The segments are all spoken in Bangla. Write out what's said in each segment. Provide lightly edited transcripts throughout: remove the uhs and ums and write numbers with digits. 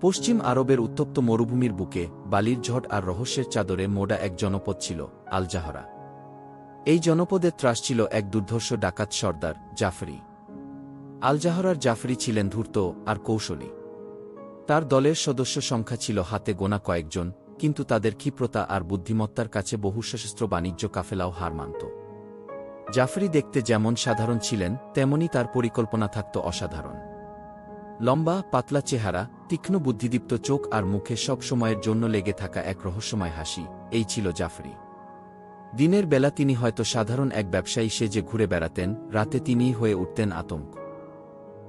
পশ্চিম আরবের উত্তপ্ত মরুভূমির বুকে বালির ঝড় আর রহস্যের চাদরে মোড়া এক জনপদ ছিল, আল জাহরা। এই জনপদের ত্রাস ছিল এক দুর্ধর্ষ ডাকাত সর্দার, জাফরি। আল জাহরার জাফরি ছিলেন ধূর্ত আর কৌশলী। তার দলের সদস্য সংখ্যা ছিল হাতে গোনা কয়েকজন, কিন্তু তাদের ক্ষিপ্রতা আর বুদ্ধিমত্তার কাছে বহু সশস্ত্র বাণিজ্য কাফেলাও হার মানত। জাফরি দেখতে যেমন সাধারণ ছিলেন, তেমনি তার পরিকল্পনা থাকত অসাধারণ। লম্বা, পাতলা চেহারা, তীক্ষ্ণ বুদ্ধিদীপ্ত চোখ আর মুখে সব সময়ের জন্য লেগে থাকা এক রহস্যময় হাসি, এই ছিল জাফরি। দিনের বেলা তিনি হয়তো সাধারণ এক ব্যবসায়ী সেজে ঘুরে বেড়াতেন, রাতে তিনিই হয়ে উঠতেন আতঙ্ক।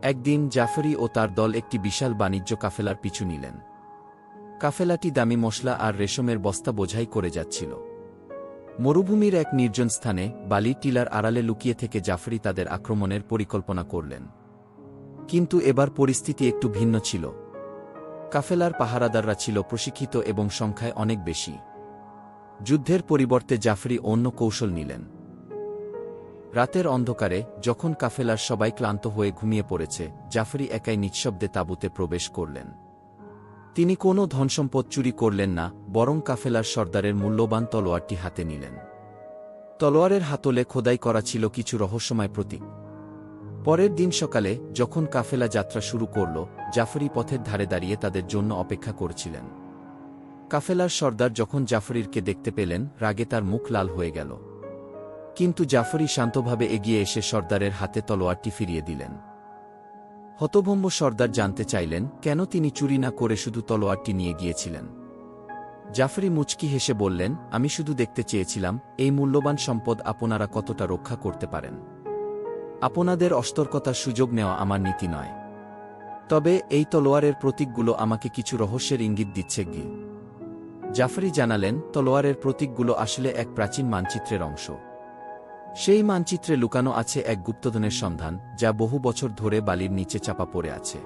একদিন জাফরি ও তার দল একটি বিশাল বাণিজ্য কাফেলার পিছু নিলেন। কাফেলাটি দামি মশলা আর রেশমের বস্তা বোঝাই করে যাচ্ছিল। মরুভূমির এক নির্জন স্থানে বালির টিলার আড়ালে লুকিয়ে থেকে জাফরি তাদের আক্রমণের পরিকল্পনা করলেন। কিন্তু এবার পরিস্থিতি একটু ভিন্ন ছিল। কাফেলার পাহারাদাররা ছিল প্রশিক্ষিত এবং সংখ্যায় অনেক বেশি। যুদ্ধের পরিবর্তে জাফরি অন্য কৌশল নিলেন। রাতের অন্ধকারে, যখন কাফেলার সবাই ক্লান্ত হয়ে ঘুমিয়ে পড়েছে, জাফরি একাই নিঃশব্দে তাঁবুতে প্রবেশ করলেন। তিনি কোনো ধনসম্পদ চুরি করলেন না, বরং কাফেলার সর্দারের মূল্যবান তলোয়ারটি হাতে নিলেন। তলোয়ারের হাতলে খোদাই করা ছিল কিছু রহস্যময় প্রতীক। পরের দিন সকালে, যখন কাফেলা যাত্রা শুরু করল, জাফরি পথের ধারে দাঁড়িয়ে তাদের জন্য অপেক্ষা করছিলেন। কাফেলার সর্দার যখন জাফরিরকে দেখতে পেলেন, রাগে তার মুখ লাল হয়ে গেল। কিন্তু জাফরি শান্তভাবে এগিয়ে এসে সর্দারের হাতে তলোয়ারটি ফিরিয়ে দিলেন। হতভম্ব সর্দার জানতে চাইলেন কেন তিনি চুরি না করে শুধু তলোয়ারটি নিয়ে গিয়েছিলেন। জাফরি মুচকি হেসে বললেন, আমি শুধু দেখতে চেয়েছিলাম এই মূল্যবান সম্পদ আপনারা কতটা রক্ষা করতে পারেন। আপনাদের অসতর্কতার সুযোগ নেওয়া আমার নীতি নয়। তবে এই তলোয়ারের প্রতীকগুলো আমাকে কিছু রহস্যের ইঙ্গিত দিচ্ছে কি? জাফরি জানালেন, তলোয়ারের প্রতীকগুলো আসলে এক প্রাচীন মানচিত্রের অংশ। সেই মানচিত্রে লুকানো আছে এক গুপ্তধনের সন্ধান, যা বহু বছর ধরে বালির নিচে চাপা পড়ে আছে।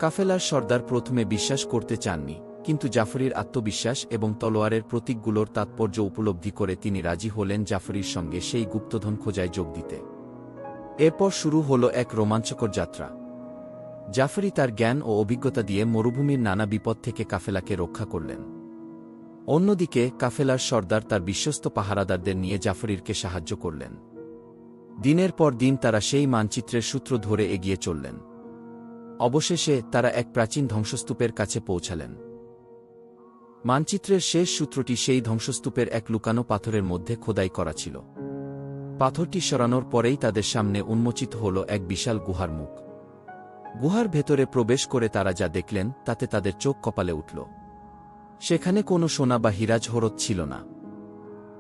কাফেলার সর্দার প্রথমে বিশ্বাস করতে চাননি, কিন্তু জাফরির আত্মবিশ্বাস এবং তলোয়ারের প্রতীকগুলোর তাৎপর্য উপলব্ধি করে তিনি রাজি হলেন জাফরির সঙ্গে সেই গুপ্তধন খোঁজায় যোগ দিতে। এরপর শুরু হল এক রোমাঞ্চকর যাত্রা। জাফরি তার জ্ঞান ও অভিজ্ঞতা দিয়ে মরুভূমির নানা বিপদ থেকে কাফেলাকে রক্ষা করলেন। অন্যদিকে কাফেলার সর্দার তার বিশ্বস্ত পাহারাদারদের নিয়ে জাফরিরকে সাহায্য করলেন। দিনের পর দিন তারা সেই মানচিত্রের সূত্র ধরে এগিয়ে চললেন। অবশেষে তারা এক প্রাচীন ধ্বংসস্তূপের কাছে পৌঁছালেন। মানচিত্রের শেষ সূত্রটি সেই ধ্বংসস্তূপের এক লুকানো পাথরের মধ্যে খোদাই করা ছিল। পাথরটি সরানোর পরেই তাদের সামনে উন্মোচিত হল এক বিশাল গুহার মুখ। গুহার ভেতরে প্রবেশ করে তারা যা দেখলেন তাতে তাদের চোখ কপালে উঠল। সেখানে কোনো সোনা বা হীরা জহরত ছিল না,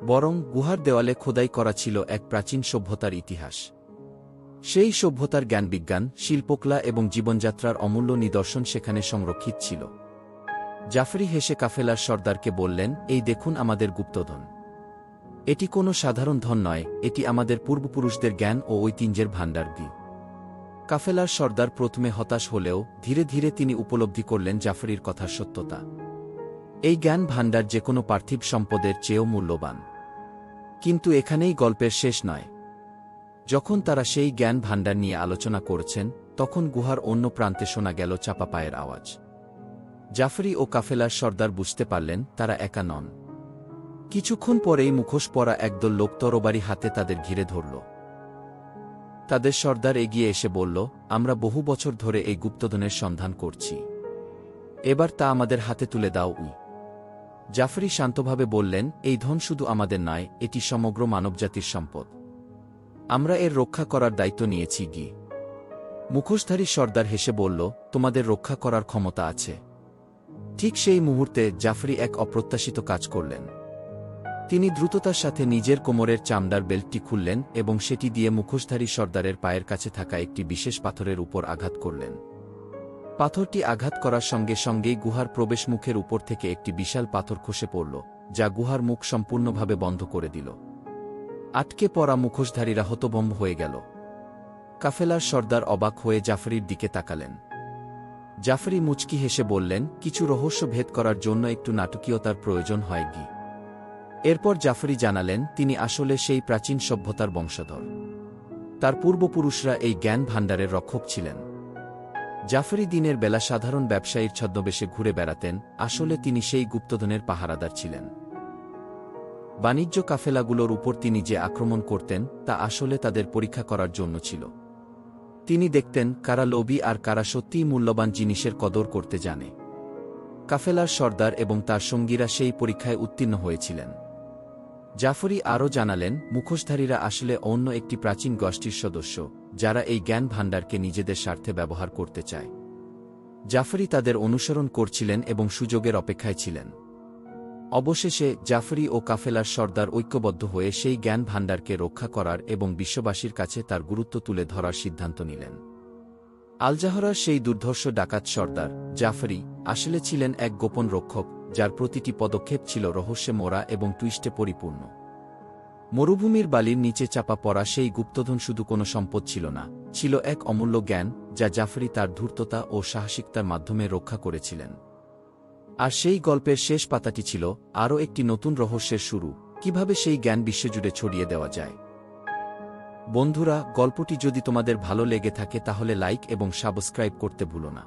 বরং গুহার দেওয়ালে খোদাই করা ছিল এক প্রাচীন সভ্যতার ইতিহাস। সেই সভ্যতার জ্ঞানবিজ্ঞান, শিল্পকলা এবং জীবনযাত্রার অমূল্য নিদর্শন সেখানে সংরক্ষিত ছিল। জাফরি হেসে কাফেলার সর্দারকে বললেন, এই দেখুন আমাদের গুপ্তধন। এটি কোনো সাধারণ ধন নয়, এটি আমাদের পূর্বপুরুষদের জ্ঞান ও ঐতিহ্যের ভাণ্ডার। কাফেলার সর্দার প্রথমে হতাশ হলেও ধীরে ধীরে তিনি উপলব্ধি করলেন জাফরির কথার সত্যতা। এই জ্ঞান ভাণ্ডার যে কোনো পার্থিব সম্পদের চেয়েও মূল্যবান। কিন্তু এখানেই গল্পের শেষ নয়। যখন তারা সেই জ্ঞান ভাণ্ডার নিয়ে আলোচনা করছেন, তখন গুহার অন্য প্রান্তে শোনা গেল চাপা পায়ের আওয়াজ। জাফরি ও কাফেলার সর্দার বুঝতে পারলেন তারা একা নন। কিছুক্ষণ পরেই মুখোশ পরা একদল লোক তরবারি হাতে তাদের ঘিরে ধরল। তাদের সর্দার এগিয়ে এসে বলল, আমরা বহু বছর ধরে এই গুপ্তধনের সন্ধান করছি, এবার তা আমাদের হাতে তুলে দাও। জাফরি শান্তভাবে বললেন, এই ধন শুধু আমাদের নয়, এটি সমগ্র মানবজাতির সম্পদ। আমরা এর রক্ষা করার দায়িত্ব নিয়েছি। মুখোশধারী সর্দার হেসে বলল, তোমাদের রক্ষা করার ক্ষমতা আছে। ঠিক সেই মুহূর্তে জাফরি এক অপ্রত্যাশিত কাজ করলেন। তিনি দ্রুততার সাথে নিজের কোমরের চামড়ার বেল্টটি খুললেন এবং সেটি দিয়ে মুখোশধারী সর্দারের পায়ের কাছে থাকা একটি বিশেষ পাথরের উপর আঘাত করলেন। পাথরটি আঘাত করার সঙ্গে সঙ্গেই গুহার প্রবেশমুখের উপর থেকে একটি বিশাল পাথর খসে পড়ল, যা গুহার মুখ সম্পূর্ণভাবে বন্ধ করে দিল। আটকে পড়া মুখোশধারীরা হতভম্ব হয়ে গেল। কাফেলার সর্দার অবাক হয়ে জাফরির দিকে তাকালেন। জাফরি মুচকি হেসে বললেন, কিছু রহস্য ভেদ করার জন্য একটু নাটকীয়তার প্রয়োজন হয়। এরপর জাফরি জানালেন তিনি আসলে সেই প্রাচীন সভ্যতার বংশধর। তার পূর্বপুরুষরা এই জ্ঞান ভাণ্ডারের রক্ষক ছিলেন। জাফরি দিনের বেলা সাধারণ ব্যবসায়ীর ছদ্মবেশে ঘুরে বেড়াতেন, আসলে তিনি সেই গুপ্তধনের পাহারাদার ছিলেন। বাণিজ্য কাফেলাগুলোর উপর তিনি যে আক্রমণ করতেন তা আসলে তাদের পরীক্ষা করার জন্য ছিল। তিনি দেখতেন কারা লোভী আর কারা সত্যিই মূল্যবান জিনিসের কদর করতে জানে। কাফেলার সর্দার এবং তার সঙ্গীরা সেই পরীক্ষায় উত্তীর্ণ হয়েছিলেন। জাফরি আরও জানালেন, মুখোশধারীরা আসলে অন্য একটি প্রাচীন গোষ্ঠীর সদস্য, যারা এই জ্ঞান ভাণ্ডারকে নিজেদের স্বার্থে ব্যবহার করতে চায়। জাফরি তাদের অনুসরণ করছিলেন এবং সুযোগের অপেক্ষায় ছিলেন। অবশেষে জাফরি ও কাফেলার সর্দার ঐক্যবদ্ধ হয়ে সেই জ্ঞান ভাণ্ডারকে রক্ষা করার এবং বিশ্ববাসীর কাছে তার গুরুত্ব তুলে ধরার সিদ্ধান্ত নিলেন। আলজাহরার সেই দুর্ধর্ষ ডাকাত সর্দার জাফরি আসলে ছিলেন এক গোপন রক্ষক, যার প্রতিটি পদক্ষেপ ছিল রহস্যে মোড়া এবং টুইস্টে পরিপূর্ণ। মরুভূমির বালির নিচে চাপা পড়া সেই গুপ্তধন শুধু কোনো সম্পদ ছিল না, ছিল এক অমূল্য জ্ঞান যা জাফরি তার ধূর্ততা ও সাহসিকতার মাধ্যমে রক্ষা করেছিলেন। আর সেই গল্পের শেষ পাতাটি ছিল আরও একটি নতুন রহস্যের শুরু, কিভাবে সেই জ্ঞান বিশ্বজুড়ে ছড়িয়ে দেওয়া যায়। বন্ধুরা, গল্পটি যদি তোমাদের ভালো লেগে থাকে তাহলে লাইক এবং সাবস্ক্রাইব করতে ভুলো না।